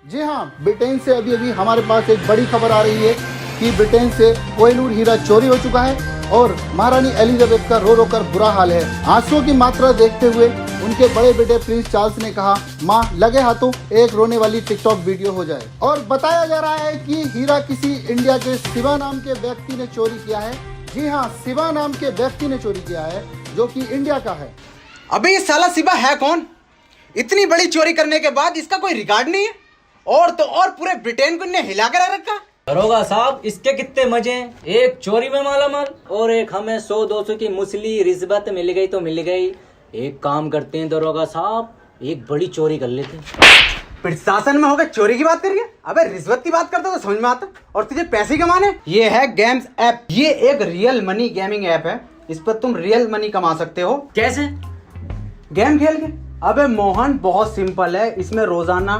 जी हाँ, ब्रिटेन से अभी अभी हमारे पास एक बड़ी खबर आ रही है कि ब्रिटेन से कोहिनूर हीरा चोरी हो चुका है और महारानी एलिजाबेथ का रो रो कर बुरा हाल है। आंसुओं की मात्रा देखते हुए उनके बड़े बेटे प्रिंस चार्ल्स ने कहा, माँ लगे हाथों एक रोने वाली टिकटॉक वीडियो हो जाए। और बताया जा रहा है कि हीरा किसी इंडिया के शिवा नाम के व्यक्ति ने चोरी किया है। जी हाँ, शिवा नाम के व्यक्ति ने चोरी किया है जो कि इंडिया का है। अबे ये साला शिवा है कौन? इतनी बड़ी चोरी करने के बाद इसका कोई रिकॉर्ड नहीं है। और तो और पूरे ब्रिटेन को इन्हें हिला कर रखा। दरोगा साहब, इसके कितने मजे हैं। एक चोरी में मालामाल और एक हमें 100-200 की मुसली रिश्वत मिल गई तो मिल गई। एक काम करते हैं दरोगा साहब, एक बड़ी चोरी कर लेते हैं। प्रशासन में होकर चोरी की बात करिए? अबे रिश्वत की बात करते तो समझ में आता। और तुझे पैसे कमाने? ये है गेम्स ऐप। ये एक रियल मनी गेमिंग ऐप है। इस पर तुम रियल मनी कमा सकते हो। कैसे? गेम खेल के। अबे मोहन, बहुत सिंपल है। इसमें रोजाना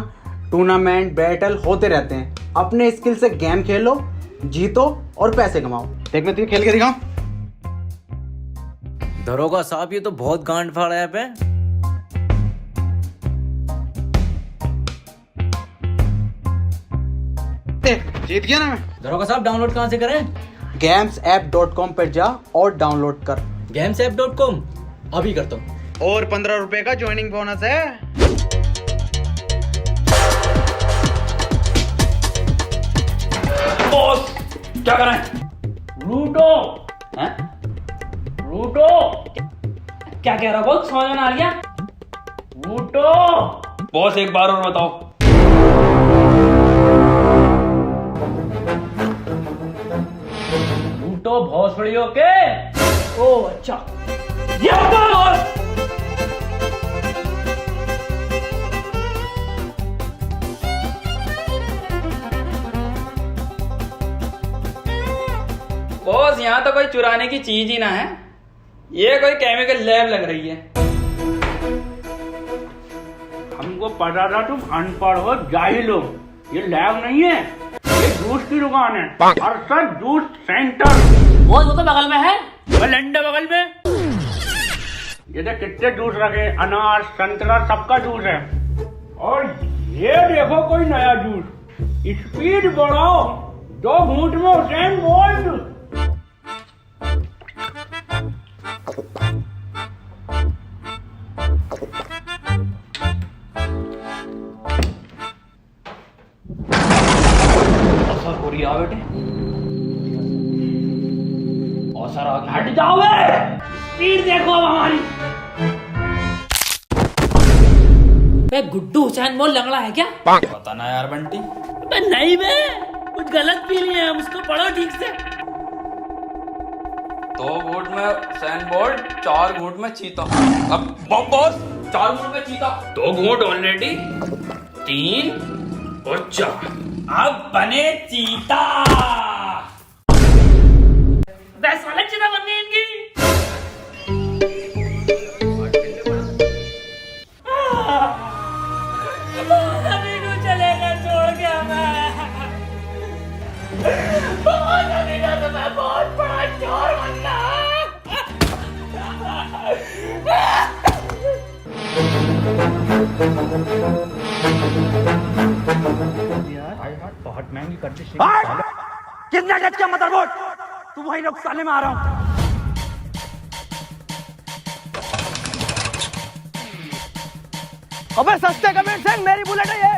टूर्नामेंट बैटल होते रहते हैं। अपने स्किल से गेम खेलो, जीतो और पैसे कमाओ। देख मैं तुझे खेल के दिखाऊं। दरोगा साहब, ये तो बहुत गांड फाड़ ऐप है। जीत गया ना मैं। दरोगा साहब, डाउनलोड कहाँ से करें? gamesapp.com पर जा और डाउनलोड कर। gamesapp.com अभी करता हूँ। और 15 रुपए का ज्वाइनिंग बोनस है। बॉस क्या कर रहे हैं? लूटो हैं? लूटो क्या कह रहा बॉस? समझ में ना आ गया? लूटो बॉस, एक बार और बताओ। लूटो भोसड़ियों के। ओ अच्छा, ये बताओ बॉस। बॉस, यहाँ तो कोई चुराने की चीज ही ना है। ये कोई केमिकल लैब लग रही है। हमको पता था तुम अनपढ़ हो, जाहिल हो। ये लैब नहीं है, ये जूस की दुकान है। और सर जूस सेंटर। वो तो बगल में है, वो लंडे बगल में। ये देख कितने जूस रखे, अनार संतरा सबका जूस है। और ये देखो कोई नया जूस। स्पीड बढ़ाओ, 2 घूंट में हुसैन बोल्ट। बेटे औसर आ गया। हट जाओ बे, स्पीड देखो अब हमारी। बे गुड्डू हुसैन बोल लंगड़ा है क्या? पता ना यार बंटी। बे नहीं बे, कुछ गलत पी लिए हम, उसको पढ़ो ठीक से। 2 घूंट में हुसैन बोल्ट, 4 घूंट में चीता। अब बॉस 4 घूंट में चीता। 2 घूंट ऑलरेडी, 3 और 4। अब बने चीता। साले चीता बन गई इनकी। अभी को चलेगा छोड़ के हमें। अभी का तो मैं बहुत बड़ा चोर बनना। बहुत महंगी कर दी। कितने गज का मदरबोर्ड? तू वही लोग साले में आ रहा हूं। अबे सस्ते कमेंट सिंह, मेरी बुलेट है ये।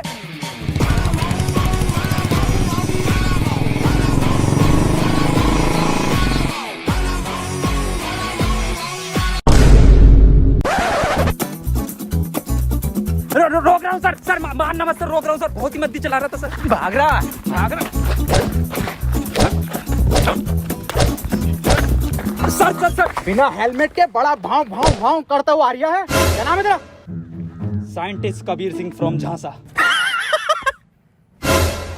रोक रहा हूँ सर। सर मारना मत सर, रोक रहा हूँ सर। बहुत ही मद्दी चला रहा था सर। भाग रहा। सर बिना हेलमेट के बड़ा भाव भाव भाव करता हुआ आ रहा है। क्या नाम है तेरा? साइंटिस्ट कबीर सिंह फ्रॉम झांसा।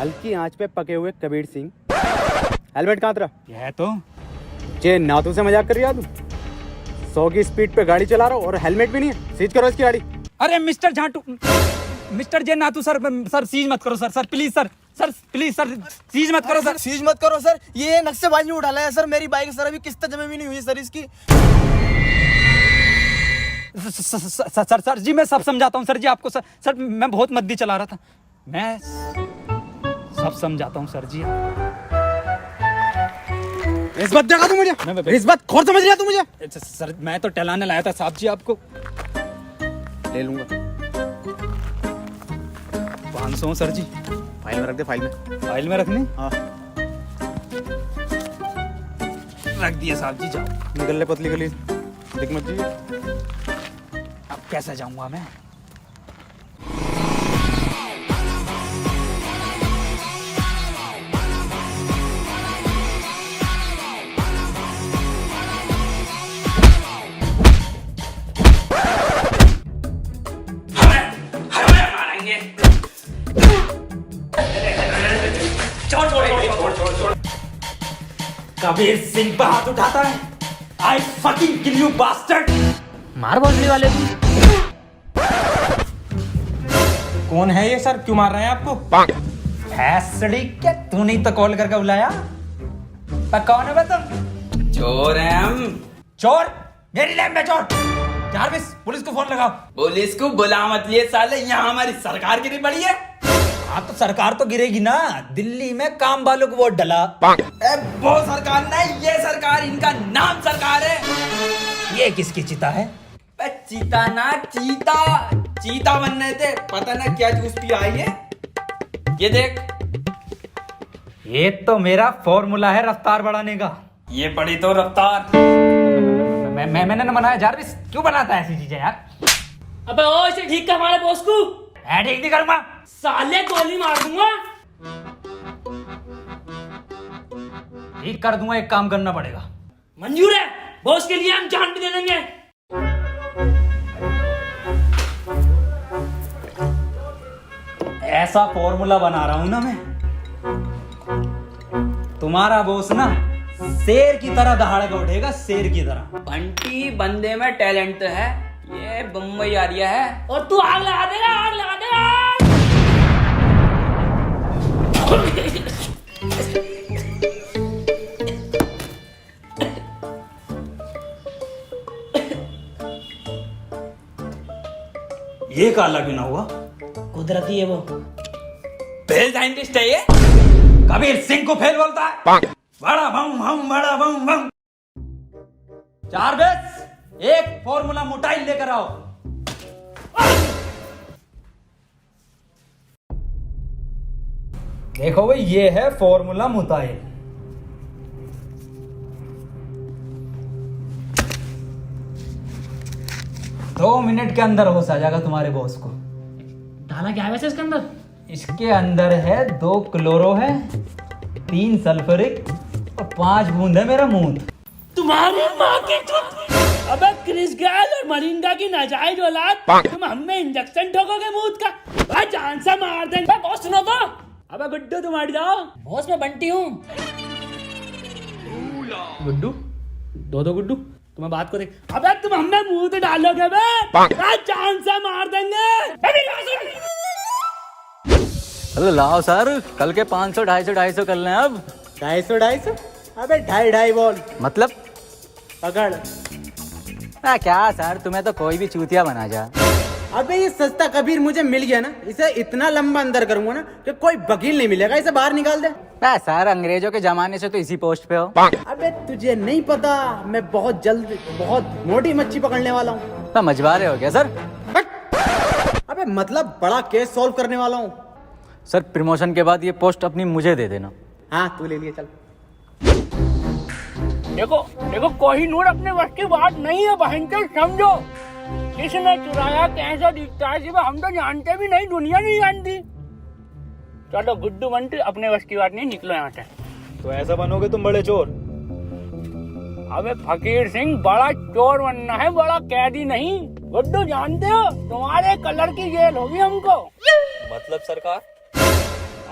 हल्की आंच पे पके हुए कबीर सिंह। हेलमेट कहाँ तेरा? है तो जे नातू से मजाक कर रही है तू? 100 की स्पीड पे गाड़ी चला रहा हो और हेलमेट भी नहीं है। सीज करो इसकी गाड़ी। अरे मिस्टर झाटू, मिस्टर जे नातू सर, सर सीज मत करो sir please sir. Sir please sir, seize मत करो सर। सीज मत करो सर, ये नक्शेबाजी में उठाला है सर। मेरी बाइक सर अभी किस्त जमा भी नहीं हुई सर इसकी। सर जी मैं सब समझाता हूँ सर जी आपको। सर मैं बहुत मद्दी चला रहा था। मैं सब समझाता हूँ सर जी। रिश्वत देगा तू मुझे? रिश्वत खोर समझ लिया तू मुझे? सर मैं तो टहलाने लाया था साहब जी आपको। ले लूंगा। 500 सर जी। फाइल में रख दे, फाइल में। फाइल में रखने? हाँ। रख दिए साहब जी, जाओ। निकल ले पतली गली, दिख मत जी। अब कैसे जाऊंगा मैं? कबीर सिंह पर हाथ उठाता है। I fucking kill you bastard! मार भोसड़ी वाले को। कौन है ये सर? क्यों मार रहे हैं आपको? भैंसड़ी क्या तू नहीं तो कॉल करके बुलाया? पर कौन है बे तुम? चोर है हम। चोर? मेरी लैब में चोर? जारविस पुलिस को फोन लगाओ। पुलिस को बुला मत लिए साले, यहाँ हमारी सरकार गिरी पड़ी है। हाँ तो सरकार तो गिरेगी ना। दिल्ली में काम वालों को वोट डला। वो सरकार नहीं, ये सरकार, इनका नाम सरकार है। ये किसकी चिता है? चीता ना चीता, चीता बनने थे, पता ना क्या जूस पी आई है। ये देख, ये तो मेरा फॉर्मूला है रफ्तार बढ़ाने का। ये पड़ी तो रफ्तार। मैंने ना बनाया। जारविस क्यों बनाता है ऐसी चीजें यार? अबे ओ इसे ठीक कर हमारे बॉस को। मैं ठीक नहीं करूंगा। साले गोली मार दूंगा। ठीक कर दूंगा, एक काम करना पड़ेगा। मंजूर है, बॉस के लिए हम जान भी दे देंगे। ऐसा फॉर्मूला बना रहा हूं ना मैं, तुम्हारा बॉस ना शेर की तरह दहाड़ उठेगा, शेर की तरह। बंटी बंदे में टैलेंट तो है, ये बम्बई आ रिया है। और तू आग लगा देगा, आग लगा देगा। ये काला क्यों ना हुआ? कुदरती है वो। फेल साइंटिस्ट है ये। कबीर सिंह को फेल बोलता है। बड़ा बम बम बड़ा बम बम। जारविस एक फॉर्मूला मोटाइल लेकर आओ। देखो भाई, ये है फॉर्मूला मोटाइल। दो मिनट के अंदर होश आ जाएगा तुम्हारे बॉस को। डाला क्या है वैसे इसके अंदर? इसके अंदर है 2 क्लोरो है, 3 सल्फ्यूरिक और 5 बूंद है मेरा मूत। तुम्हारी माँ की चुप। अबे क्रिस गेल और मरिंगा की नाजायज औलाद, तुम हमें इंजेक्शन ठोकोगे मूत का? भाई जान से मार देंगे। बॉस सुनो तो। अबे गुड्डू तुम हट जाओ। बॉस मैं बंटी हूँ। गुड्डू, दो गुड्डू, तुम्हें बात को देख। अबे तुम हमें मुंह तो डालोगे बे? भाई जान से मार देंगे। अरे लाओ सर, कल के 500 250 कर लें अब। 250? अबे 2.5 बॉल मतलब पकड़। क्या सर, तुम्हें तो कोई भी चूतिया बना जा। अबे ये सस्ता कबीर मुझे मिल गया ना, इसे इतना लंबा अंदर करूंगा ना कि कोई वकील नहीं मिलेगा, इसे बाहर निकाल दे। सर अंग्रेजों के जमाने से तो इसी पोस्ट पे हो। अबे तुझे नहीं पता, मैं बहुत जल्द बहुत मोटी मच्छी पकड़ने वाला हूँ। तो मछुआरे हो गया सर। अबे मतलब बड़ा केस सॉल्व करने वाला हूँ। सर प्रमोशन के बाद ये पोस्ट अपनी मुझे दे देना। हाँ तू ले लिया, चल। देखो देखो, कोहिनूर अपने वक्त की बात नहीं है बहन के, समझो। किसने चुराया, कैसा दिखता है, सिर्फ हम तो जानते भी नहीं, दुनिया नहीं जानती। चलो गुड्डू बंटी, अपने वश की बात नहीं, निकलो यहाँ से। तो ऐसा बनोगे तुम बड़े चोर। अबे फकीर सिंह, बड़ा चोर बनना है, बड़ा कैदी नहीं। गुड्डू जानते हो, तुम्हारे कलर की जेल होगी हमको। मतलब सरकार?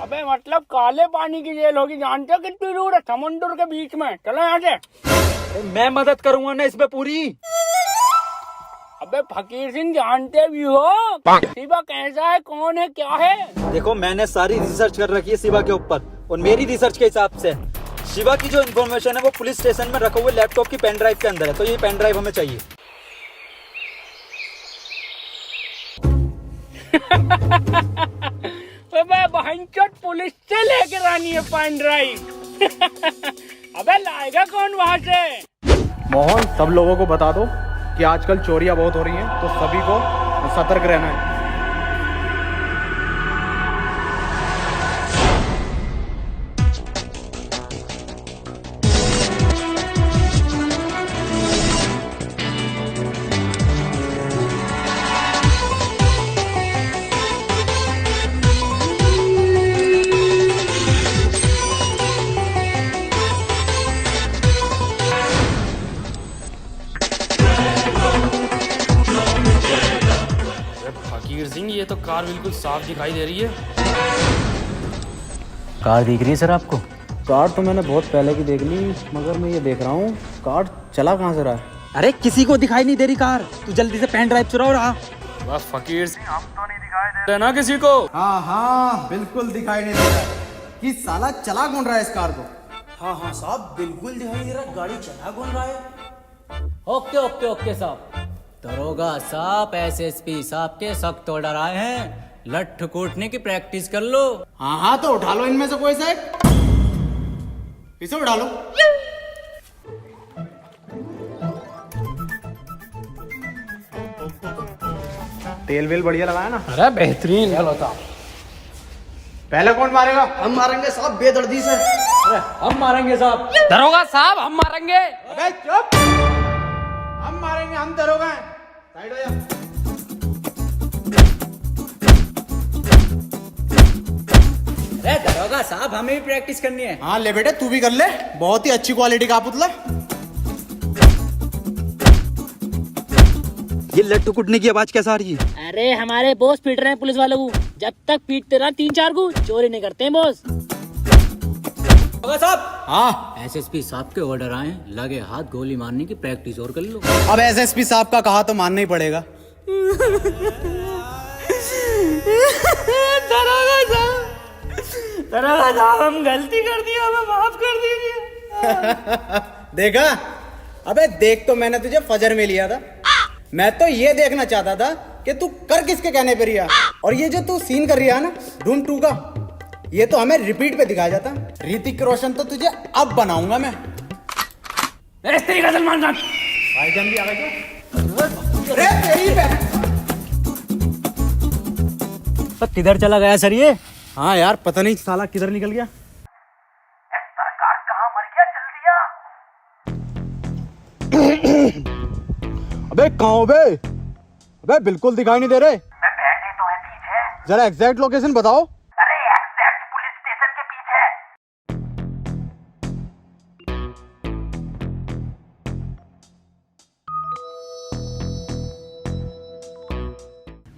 अबे मतलब काले पानी की जेल होगी, जानते हो कितनी दूर है? समुद्र के बीच में। चलो यहाँ से। मैं मदद करूंगा ना इसमें पूरी। अबे फकीर सिंह, जानते भी हो शिवा कैसा है, कौन है, क्या है? देखो मैंने सारी रिसर्च कर रखी है शिवा के ऊपर, और मेरी रिसर्च के हिसाब से शिवा की जो इन्फॉर्मेशन है वो पुलिस स्टेशन में रखे हुए लैपटॉप की पेन ड्राइव के अंदर है, तो ये पेन ड्राइव हमें चाहिए। अबे बहनचोद पुलिस से लेकर आनी है पेन ड्राइव। अबे लाएगा कौन वहां से? मोहन, सब लोगों को बता दो कि आजकल चोरियां बहुत हो रही हैं, तो सभी को सतर्क रहना है। फकीर सिंह, ये तो कार बिल्कुल साफ दिखाई दे रही है। कार दिख रही है सर आपको? कार तो मैंने बहुत पहले की देख ली, मगर मैं ये देख रहा हूँ कार चला कहाँ से रहा है। अरे किसी को दिखाई नहीं दे रही कार, तू जल्दी से पेन ड्राइव चुराओ रहा। बस फकीर सिंह, हम तो नहीं दिखाई दे रहे ना किसी को। हाँ हाँ, बिल्कुल दिखाई नहीं दे रहा कि साला चला कौन रहा है इस कार को। हाँ हाँ साहब, बिल्कुल दिखाई नहीं दे रहा, गाड़ी चला कौन रहा है। ओके ओके ओके साहब। दरोगा साहब एसएसपी साहब के सख्त ऑर्डर आए हैं, लठ कूटने की प्रैक्टिस कर लो। हाँ हाँ, तो उठा लो इनमें से कोई सा एक, इसे उठा लो। तेल वेल बढ़िया लगाया ना? अरे बेहतरीन। पहले कौन मारेगा? हम मारेंगे साहब बेदर्दी से। हम मारेंगे साहब। दरोगा साहब, हम मारेंगे। अबे चुप! हम मारेंगे, हम दरोगा हैं। साइड हो जा। अरे दरोगा साहब, हमें भी प्रैक्टिस करनी है। हाँ ले बेटे, तू भी कर ले, बहुत ही अच्छी क्वालिटी का पुतला। ये लट्टू कुटने की आवाज कैसा आ रही है? अरे हमारे बॉस पीट रहे हैं पुलिस वालों को, जब तक पीटते रहा 3-4 को चोरी नहीं करते हैं बॉस। दरोगा साहब, हाँ, एसएसपी साहब के ऑर्डर आए, लगे हाथ गोली मारने की प्रैक्टिस और कर लो। अब एसएसपी साहब का कहा तो मानना ही पड़ेगा। दरोगा साहब, हम गलती कर दी, हमें माफ कर दीजिए। देखा? अबे देख, तो मैंने तुझे फजर में लिया था। मैं तो ये देखना चाहता था कि तू कर किसके कहने पर रिया, और ये जो तू सीन कर रहा है ना धूम 2 का, ये तो हमें रिपीट पे दिखाया जाता। ऋतिक रोशन तो तुझे अब बनाऊंगा मैं। इस तरीके सलमान खान। भाईजान भी आ गए क्या? अरे तेरी बहन। तो किधर चला गया सर ये? हाँ यार, पता नहीं साला किधर निकल गया। अबे कहाँ हो बे? अबे बिल्कुल दिखाई नहीं दे रहे। बैठे तो है पीछे। जरा एग्जैक्ट लोकेशन बताओ। अरे एग्जैक्ट पुलिस स्टेशन के पीछे।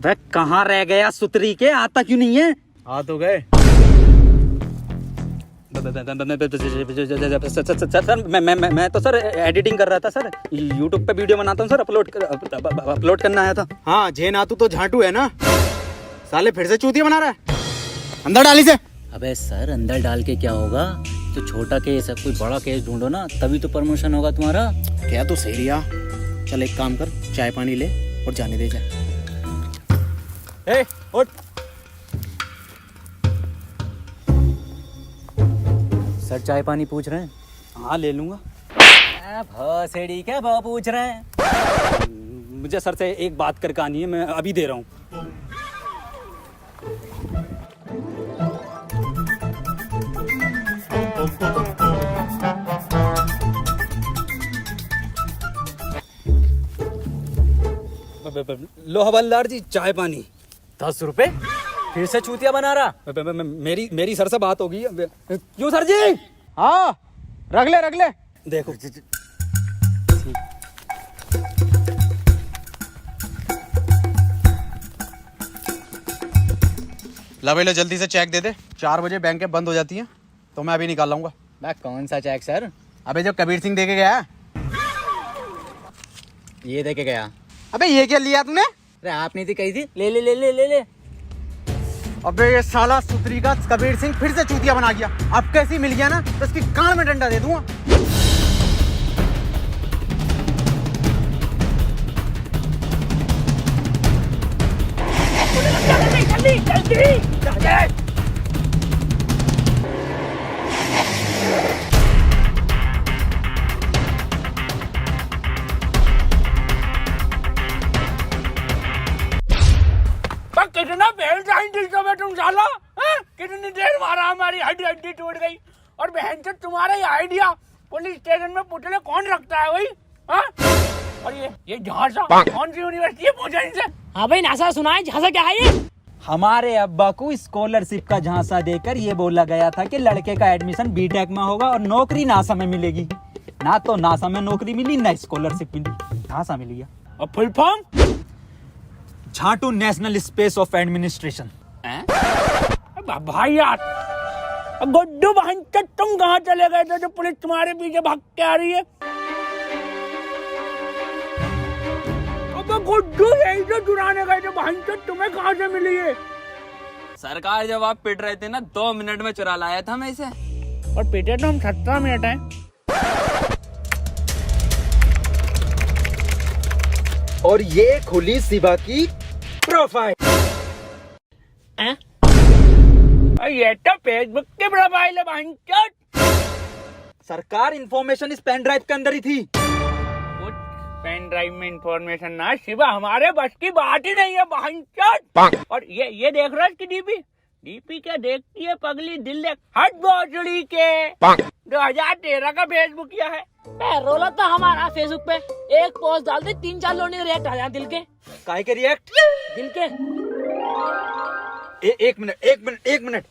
वह कहाँ रह गया सुतरी के, आता क्यों नहीं है? आ तो गए। सर मैं तो सर एडिटिंग कर रहा था सर, यूट्यूब पे वीडियो बनाता हूँ सर, अपलोड करना आया था। हाँ, झेनातू तो झांटू है ना, साले फिर से चूतिया बना रहा है। अंदर डाली से। अबे सर, अंदर डाल के क्या होगा? तो छोटा केस है, कोई बड़ा केस ढूंढो ना, तभी तो प्रमोशन होगा तुम्हारा। क्या तू सही रिया? चल एक काम कर, चाय पानी ले और जाने दे जा। ए, उठ। सर चाय पानी पूछ रहे हैं? हाँ ले लूंगा। भौसेड़ी क्या भाव पूछ रहे हैं? मुझे सर से एक बात करके आनी है, मैं अभी दे रहा हूँ। लो हवलदार जी, चाय पानी। 10 रुपए? फिर से चूतिया बना रहा? मेरी सर से बात होगी। क्यों सर जी? हाँ, रख ले। देखो ला भाई, लो जल्दी से चेक दे दे। 4 बजे बैंक बंद हो जाती है, तो मैं अभी निकाल लाऊंगा। मैं कौन सा चेक सर? अबे जो कबीर सिंह दे के गया। ये दे के गया। अबे ये क्या लिया तूने? अरे आप नहीं थी कही थी, ले ले ले ले ले ले। अबे ये साला सुतरी का कबीर सिंह फिर से चूतिया बना गया। अब कैसी मिल गया ना, तो इसकी कान में डंडा दे दूंगा। जल्दी जल्दी जल्दी कितना फेल साइंटिस्ट हो बे तुम साला, हैं? कितनी देर मारा, हमारी हड्डी हड्डी टूट गई। और बहन से तुम्हारा ये आइडिया पुलिस स्टेशन में पुतले कौन रखता है भाई, हाँ? और ये झांसा कौन सी यूनिवर्सिटी है, पूछा इनसे। हाँ भाई नासा सुना है, झांसा क्या है ये? हमारे अब्बा को स्कॉलरशिप का झांसा देकर ये बोला गया था कि लड़के का एडमिशन बीटेक में होगा और नौकरी नासा में मिलेगी। ना तो नासा में नौकरी मिली, ना स्कॉलरशिप मिली, झांसा मिल गया। और फुल फॉर्म? झाटू नेशनल स्पेस ऑफ एडमिनिस्ट्रेशन। भाई यार, गुड्डू बहन तुम कहाँ चले गए थे जो पुलिस तुम्हारे पीछे भाग के आ रही है? गुड्डू यही जो चुराने गए थे बहन, तुम्हें कहाँ से मिली है? सरकार जब आप पिट रहे थे ना, 2 मिनट में चुरा लाया था मैं इसे। और पिटे तो हम 17 मिनट हैं। और ये खुली शिवा की प्रोफाइल। ये तो फेसबुक की प्रोफाइल है बहन। सरकार इंफॉर्मेशन इस पेन ड्राइव के अंदर ही थी। पेन ड्राइव में इंफॉर्मेशन ना शिवा, हमारे बस की बात ही नहीं है बहन। और ये देख रहा है इसकी डीपी क्या देखती है पगली, दिल देख हट भोसड़ी के 2013 का फेसबुक किया है। रोला था हमारा फेसबुक पे, एक पोस्ट डाल दे 3-4 लोग रिएक्ट आ जाए दिल के। काहे के रिएक्ट? दिल के। एक मिनट।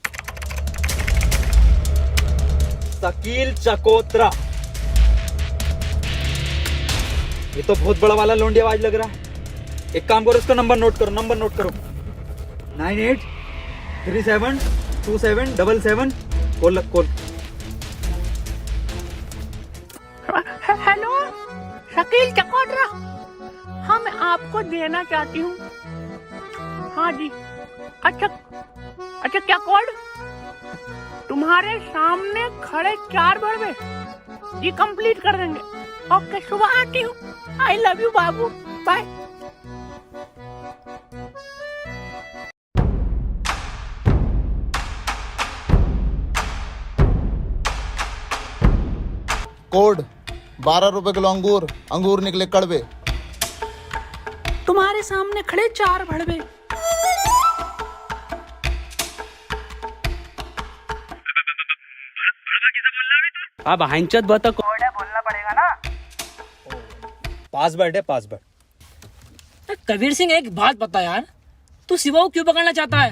शकील चकोत्रा, ये तो बहुत बड़ा वाला लोंडी आवाज लग रहा है। एक काम करो, इसका नंबर नोट करो 98372777 कॉल। हेलो शकील चकोत्रा, हाँ मैं आपको देना चाहती हूँ। हाँ जी, अच्छा क्या कोड? तुम्हारे सामने खड़े 4 बड़वे ये कंप्लीट कर देंगे। ओके, सुबह आती हूँ। आई लव यू बाबू, बाय। कोड 12 रुपए किलो अंगूर निकले कड़वे। तुम्हारे सामने खड़े 4 भड़वे। अब हंचत बता कोड है, बोलना पड़ेगा ना। पासवर्ड है, पासवर्ड। कबीर सिंह एक बात बता यार, तू शिवा को क्यों पकड़ना चाहता है?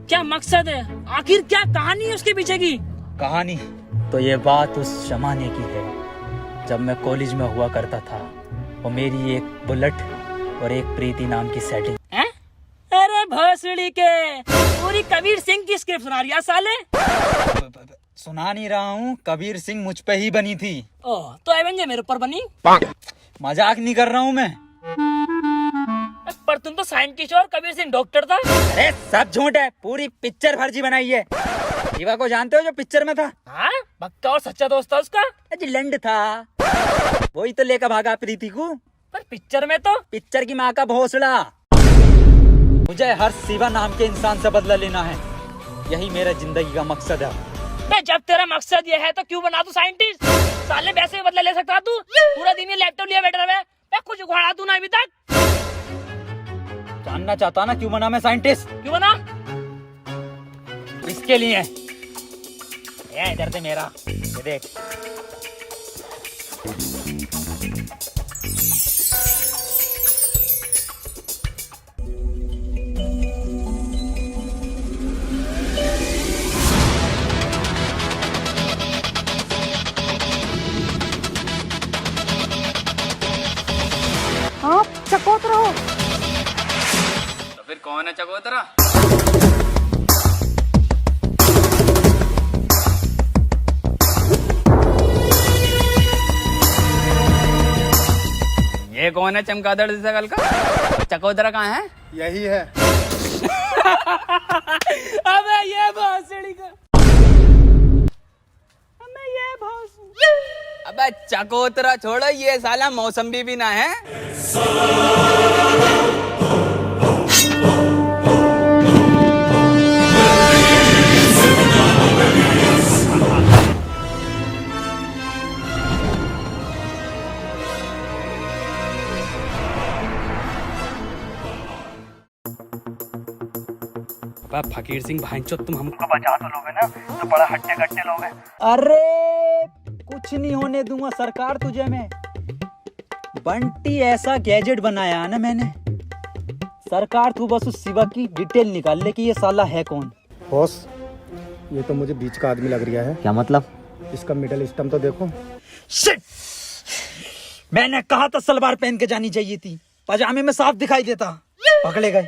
क्या मकसद है? आखिर क्या कहानी है उसके पीछे की? कहानी तो ये बात उस जमाने की है जब मैं कॉलेज में हुआ करता था। वो मेरी एक बुलेट और एक प्रीति नाम की सेटिंग। अरे भोसड़ी के, पूरी कबीर सिंह की स्क्रिप्ट सुना रही है साले। सुना नहीं रहा हूँ, कबीर सिंह मुझ पे ही बनी थी। ओह, तो एवेंजर मेरे ऊपर बनी? मजाक नहीं कर रहा हूँ मैं। पर तुम तो साइंटिस्ट और कबीर सिंह डॉक्टर था। अरे सब झूठ है, पूरी पिक्चर फर्जी बनाई है। शिवा को जानते हो जो पिक्चर में था? हाँ, पक्का और सच्चा दोस्त था उसका। लंड था, वही तो लेकर भागा प्रीति को। पर पिक्चर में तो पिक्चर की माँ का भोसड़ा। मुझे हर शिवा नाम के इंसान से बदला लेना है, यही मेरा जिंदगी का मकसद है। जब तेरा मकसद ये है तो क्यों बना तू साइंटिस्ट? साले वैसे ही बदला ले सकता तू। पूरा दिन ये लैपटॉप लिया बैठा है, मैं कुछ उखाड़ा तू ना अभी तक। जानना चाहता ना क्यों बना मैं साइंटिस्ट? क्यों बना? इसके लिए। ये इधर से मेरा, ये देख। हाँ, चकोतरा हो। तो फिर कौन है चकोतरा? ये कौन है चमगादड़ जैसा कल का? चकोतरा कहाँ है? यही है। अबे ये भोसड़ी का। अबे चकोतरा छोड़ो, ये साला मौसम्बी भी ना है। अबे फकीर सिंह भाईचोद, तुम हमको बचा तो लोगे ना, तो बड़ा हट्टे कट्टे लोगे। अरे कुछ नहीं होने दूंगा सरकार तुझे मैं। बंटी ऐसा गैजेट बनाया है ना मैंने, सरकार तू बस उस शिवा की डिटेल निकाल ले कि ये साला है कौन। बॉस, ये तो मुझे बीच का आदमी लग रहा है। क्या मतलब? इसका मिडल स्टम तो देखो। शिट! मैंने कहा था सलवार पहन के जानी चाहिए थी, पजामे में साफ दिखाई देता। पकड़े गए।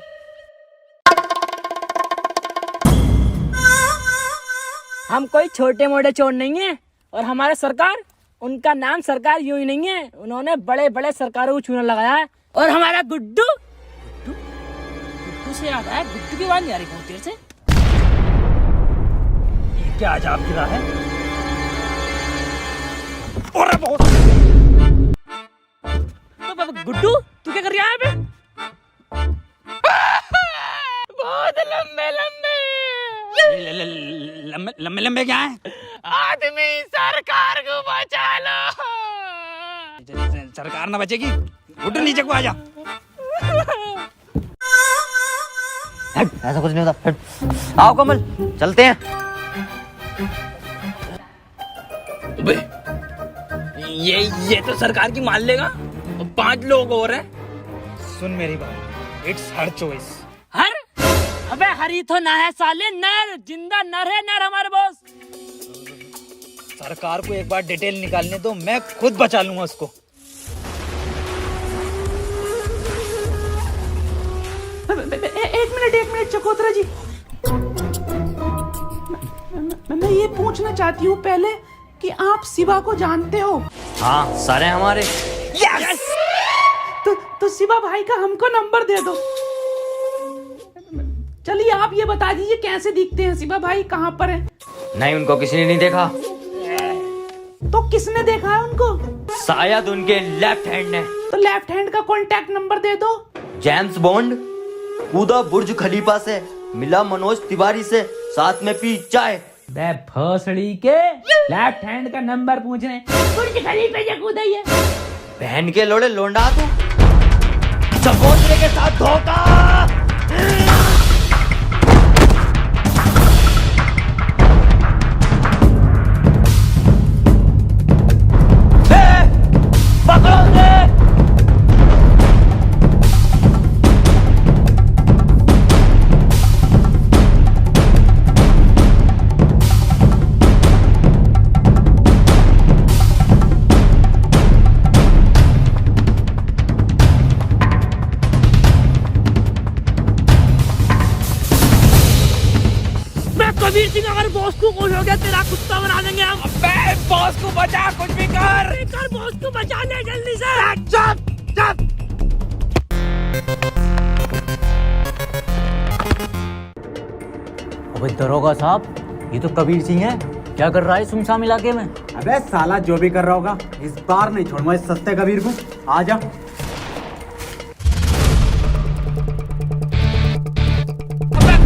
हम कोई छोटे मोटे चोर नहीं है, और हमारे सरकार, उनका नाम सरकार यूं ही नहीं है, उन्होंने बड़े बड़े सरकारों को चूना लगाया है। और हमारा गुड्डू गुड्डू से याद आया, गुड्डू की बात नहीं आ रही बहुत देर से। ये क्या अजाब गिरा है? अरे बहुत गुड्डू तू क्या कर रहा है अबे? बहुत लंबे लंबे लंबे लंबे क्या है? आदमी, सरकार को बचा लो। सरकार ना बचेगी, उठ नीचे को आजा। ऐसा कुछ नहीं होता। आओ कमल, चलते हैं। ये तो सरकार की मान लेगा, और 5 लोग और हैं। सुन मेरी बात, इट्स हर चॉइस। हर? अबे हरी तो ना है साले, नर, जिंदा नर है, नर हमारे बॉस। सरकार को एक बार डिटेल निकालने दो, मैं खुद बचा लूंगा उसको। एक मिनट चकोतरा जी, मैं ये पूछना चाहती हूँ पहले कि आप शिवा को जानते हो? हाँ, सारे हमारे। यस! तो शिवा भाई का हमको नंबर दे दो। चलिए आप ये बता दीजिए कैसे दिखते हैं शिवा भाई, कहाँ पर है? नहीं, उनको किसी ने नहीं देखा। तो किसने देखा है उनको? शायद उनके लेफ्ट हैंड ने। तो लेफ्ट हैंड का कांटेक्ट नंबर दे दो। जेम्स बॉन्ड कूदा बुर्ज खलीफा से, मिला मनोज तिवारी से, साथ में पी चाय। बे भोसड़ी के, लेफ्ट हैंड का नंबर पूछ रहे हैं, बुर्ज खलीफा से कूदा ही है। बहन के लोड़े लोंडा तू, चकोतरे के साथ धोखा। कबीर सिंह, अगर बॉस को खुश हो गया तेरा कुत्ता बना देंगे हम। अबे बॉस को बचा, कुछ भी कर बॉस को बचा ले जल्दी से। चुप। अबे दरोगा साहब, ये तो कबीर सिंह है, क्या कर रहा है सुनसान इलाके में? अबे साला जो भी कर रहा होगा, इस बार नहीं छोड़ूंगा इस सस्ते कबीर को। आजा।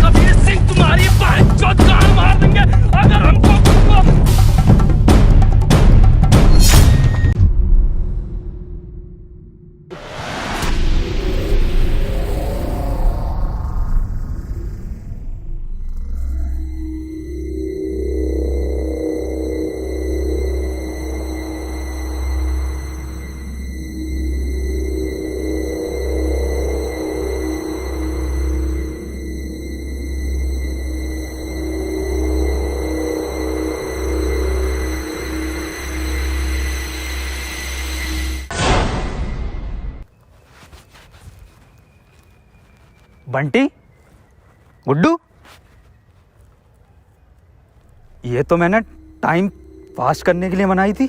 कबीर सिंह तुम्हारी बाइक जान मार देंगे अगर हमको। बंटी, गुड्डू, ये तो मैंने टाइम पास करने के लिए बनाई थी।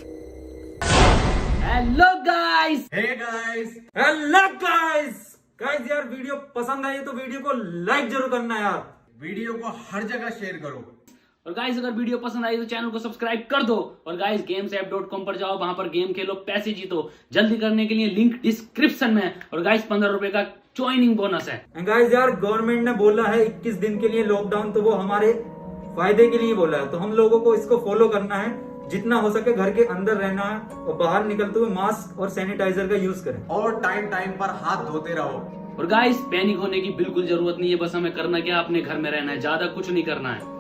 Hello guys. हेलो गाइस यार, वीडियो पसंद आई तो वीडियो को लाइक जरूर करना यार, वीडियो को हर जगह शेयर करो। और गाइस अगर वीडियो पसंद आई तो चैनल को सब्सक्राइब कर दो। और गाइस gamesapp.com पर जाओ, वहां पर गेम खेलो, पैसे जीतो। जल्दी करने के लिए लिंक डिस्क्रिप्शन में है। और गाइस 15 रुपए का ज्वाइनिंग बोनस है। गाइस यार, गवर्नमेंट ने बोला है 21 दिन के लिए लॉकडाउन, तो वो हमारे फायदे के लिए बोला है, तो हम लोगों को इसको फॉलो करना है। जितना हो सके घर के अंदर रहना है और बाहर निकलते हुए मास्क और सैनिटाइजर का यूज करें। और टाइम पर हाथ धोते रहो। और गाइस पैनिक होने की बिल्कुल जरूरत नहीं है, बस हमें करना क्या, अपने घर में रहना है, ज्यादा कुछ नहीं करना है।